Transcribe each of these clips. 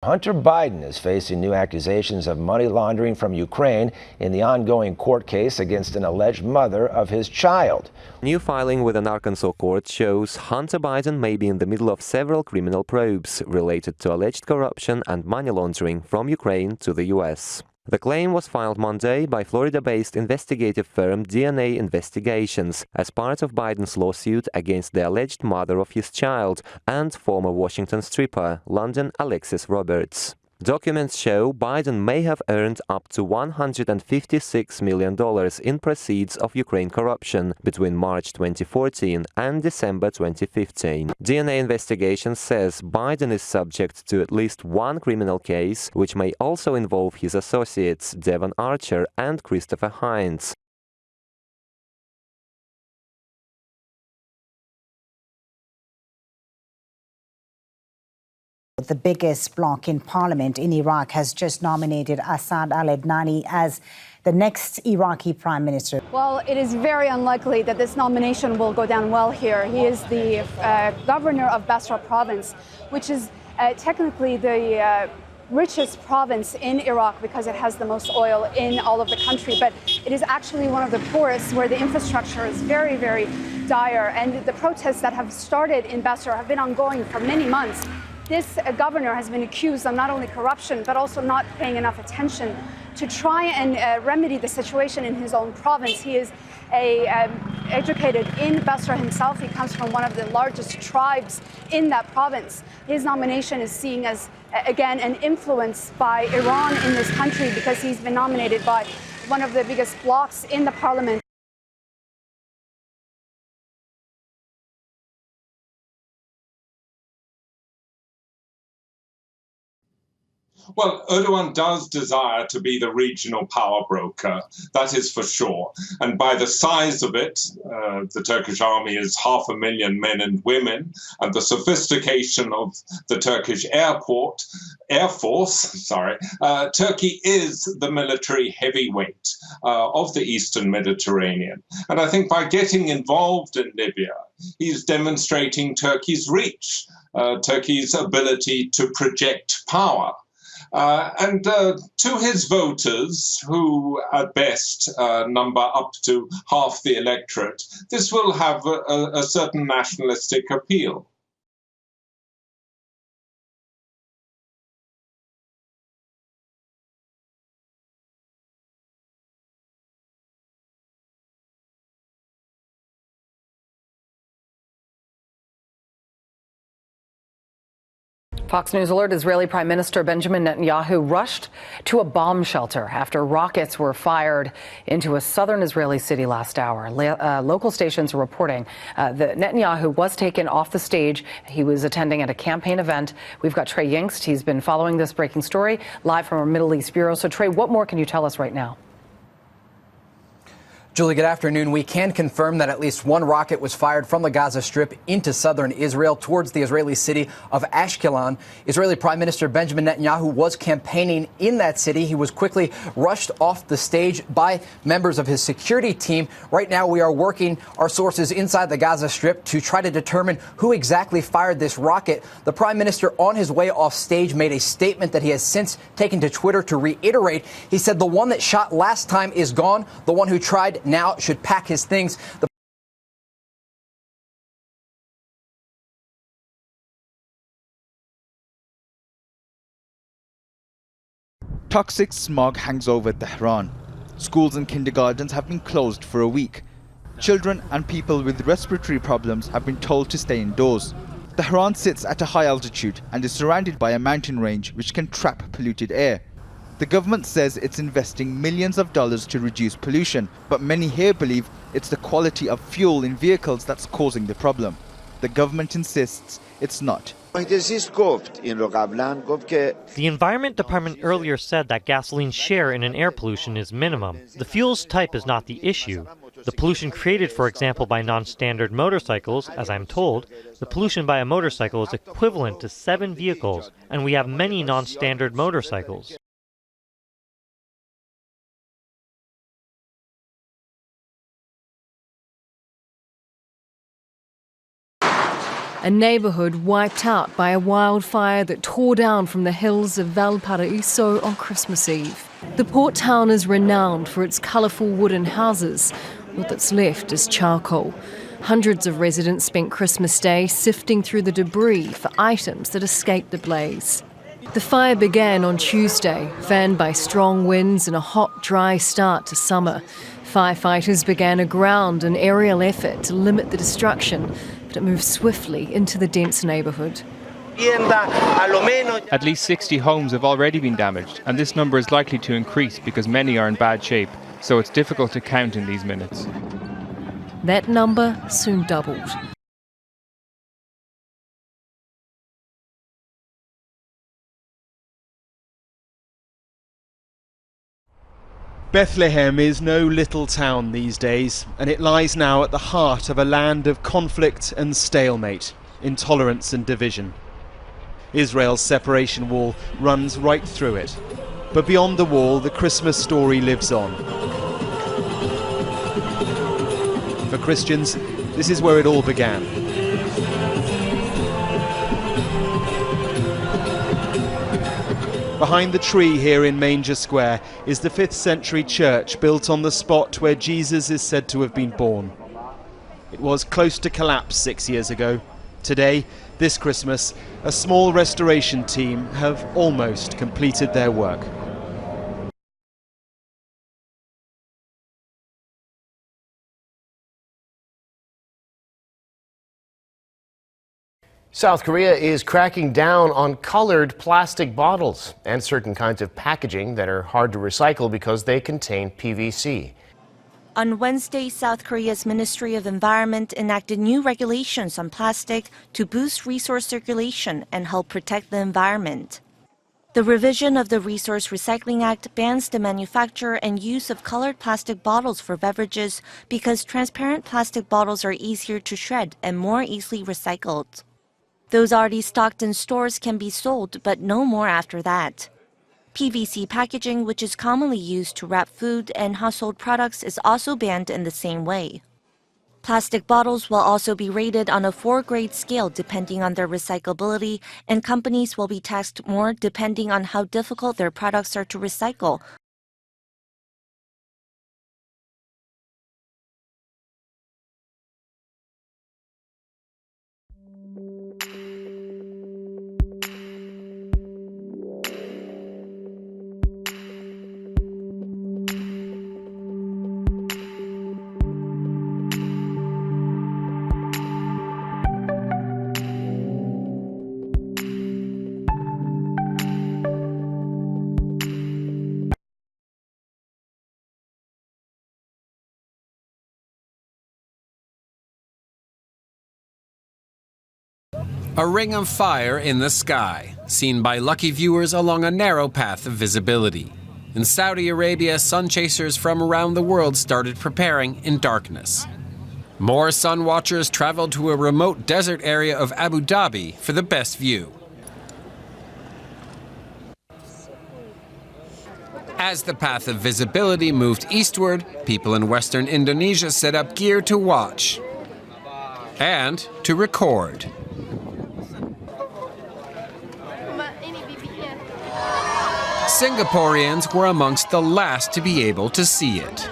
Hunter Biden is facing new accusations of money laundering from Ukraine in the ongoing court case against an alleged mother of his child. New filing with an Arkansas court shows Hunter Biden may be in the middle of several criminal probes related to alleged corruption and money laundering from Ukraine to the U.S. The claim was filed Monday by Florida-based investigative firm DNA Investigations as part of Biden's lawsuit against the alleged mother of his child and former Washington stripper, London Alexis Roberts. Documents show Biden may have earned up to $156 million in proceeds of Ukraine corruption between March 2014 and December 2015. DNA Investigations says Biden is subject to at least one criminal case, which may also involve his associates Devon Archer and Christopher Hines. The biggest bloc in parliament in Iraq has just nominated Asaad al-Eidani as the next Iraqi prime minister. Well, it is very unlikely that this nomination will go down well here. He is the governor of Basra province, which is technically the richest province in Iraq because it has the most oil in all of the country. But it is actually one of the poorest, where the infrastructure is very, very dire. And the protests that have started in Basra have been ongoing for many months. This governor has been accused of not only corruption, but also not paying enough attention to try and remedy the situation in his own province. He is educated in Basra himself. He comes from one of the largest tribes in that province. His nomination is seen as, again, an influence by Iran in this country because he's been nominated by one of the biggest blocs in the parliament. Well, Erdogan does desire to be the regional power broker, that is for sure. And by the size of it, the Turkish army is 500,000 men and women, and the sophistication of the Turkish Air Force, Turkey is the military heavyweight of the Eastern Mediterranean. And I think by getting involved in Libya, he's demonstrating Turkey's reach, Turkey's ability to project power. And to his voters, who at best number up to half the electorate, this will have a certain nationalistic appeal. Fox News alert: Israeli Prime Minister Benjamin Netanyahu rushed to a bomb shelter after rockets were fired into a southern Israeli city last hour. Local stations are reporting that Netanyahu was taken off the stage. He was attending at a campaign event. We've got Trey Yingst. He's been following this breaking story live from our Middle East Bureau. So, Trey, what more can you tell us right now? Julie, good afternoon. We can confirm that at least one rocket was fired from the Gaza Strip into southern Israel towards the Israeli city of Ashkelon. Israeli Prime Minister Benjamin Netanyahu was campaigning in that city. He was quickly rushed off the stage by members of his security team. Right now, we are working our sources inside the Gaza Strip to try to determine who exactly fired this rocket. The Prime Minister, on his way off stage, made a statement that he has since taken to Twitter to reiterate. He said the one that shot last time is gone. The one who tried now should pack his things. Toxic smog hangs over Tehran. Schools and kindergartens have been closed for a week. Children and people with respiratory problems have been told to stay indoors. Tehran sits at a high altitude and is surrounded by a mountain range which can trap polluted air. The government says it's investing millions of dollars to reduce pollution, but many here believe it's the quality of fuel in vehicles that's causing the problem. The government insists it's not. The Environment Department earlier said that gasoline's share in an air pollution is minimum. The fuel's type is not the issue. The pollution created, for example, by non-standard motorcycles, as I'm told, the pollution by a motorcycle is equivalent to 7 vehicles, and we have many non-standard motorcycles. a neighbourhood wiped out by a wildfire that tore down from the hills of Valparaiso on Christmas Eve. The port town is renowned for its colourful wooden houses. All that's left is charcoal. Hundreds of residents spent Christmas Day sifting through the debris for items that escaped the blaze. The fire began on Tuesday, fanned by strong winds and a hot, dry start to summer. Firefighters began a ground and aerial effort to limit the destruction, but it moved swiftly into the dense neighbourhood. At least 60 homes have already been damaged, and this number is likely to increase because many are in bad shape, so it's difficult to count in these minutes. That number soon doubled. Bethlehem is no little town these days, and it lies now at the heart of a land of conflict and stalemate, intolerance and division. Israel's separation wall runs right through it, but beyond the wall the Christmas story lives on. For Christians, this is where it all began. Behind the tree here in Manger Square is the 5th century church built on the spot where Jesus is said to have been born. It was close to collapse 6 years ago. Today, this Christmas, a small restoration team have almost completed their work. South Korea is cracking down on colored plastic bottles and certain kinds of packaging that are hard to recycle because they contain PVC. On Wednesday, South Korea's Ministry of Environment enacted new regulations on plastic to boost resource circulation and help protect the environment. The revision of the Resource Recycling Act bans the manufacture and use of colored plastic bottles for beverages because transparent plastic bottles are easier to shred and more easily recycled. Those already stocked in stores can be sold, but no more after that. PVC packaging, which is commonly used to wrap food and household products, is also banned in the same way. Plastic bottles will also be rated on a 4-grade scale depending on their recyclability, and companies will be taxed more depending on how difficult their products are to recycle. A ring of fire in the sky, seen by lucky viewers along a narrow path of visibility. In Saudi Arabia, sun chasers from around the world started preparing in darkness. More sun watchers traveled to a remote desert area of Abu Dhabi for the best view. As the path of visibility moved eastward, people in western Indonesia set up gear to watch and to record. Singaporeans were amongst the last to be able to see it.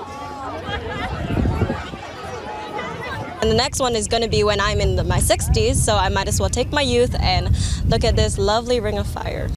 And the next one is going to be when I'm in my 60s, so I might as well take my youth and look at this lovely ring of fire.